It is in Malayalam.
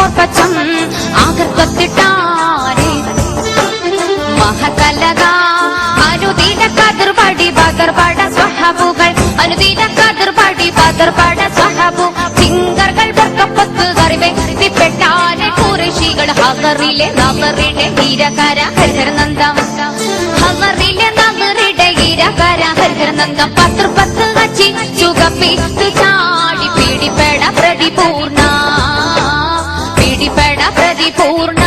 പോർപ്പച്ചം ആകർത്തിട്ടാരെ മഹകലക അനുദിന കതിർപടി ബദർപട സ്വഹബുകൾ അനുദിന കതിർപടി ബദർപട സ്വഹബു ചിങ്കർകൾ വർക്കപ്പത്ത് കറിവെത്തിപ്പെട്ടാരെ കുറേശികൾ ഹഗറിലെ നഗറിടെ ഹീരകര ഹരിഹരനന്ദം ഹഗറിലെ നഗറിടെ ഹീരകര ഹരിഹരനന്ദം പത്ത് പത്ത് കച്ചി ചുകപ്പിത്ത് ചാടി പീഡിപ്പെട പ്രതിപൂർണ പീഡിപ്പെട പ്രതിപൂർണ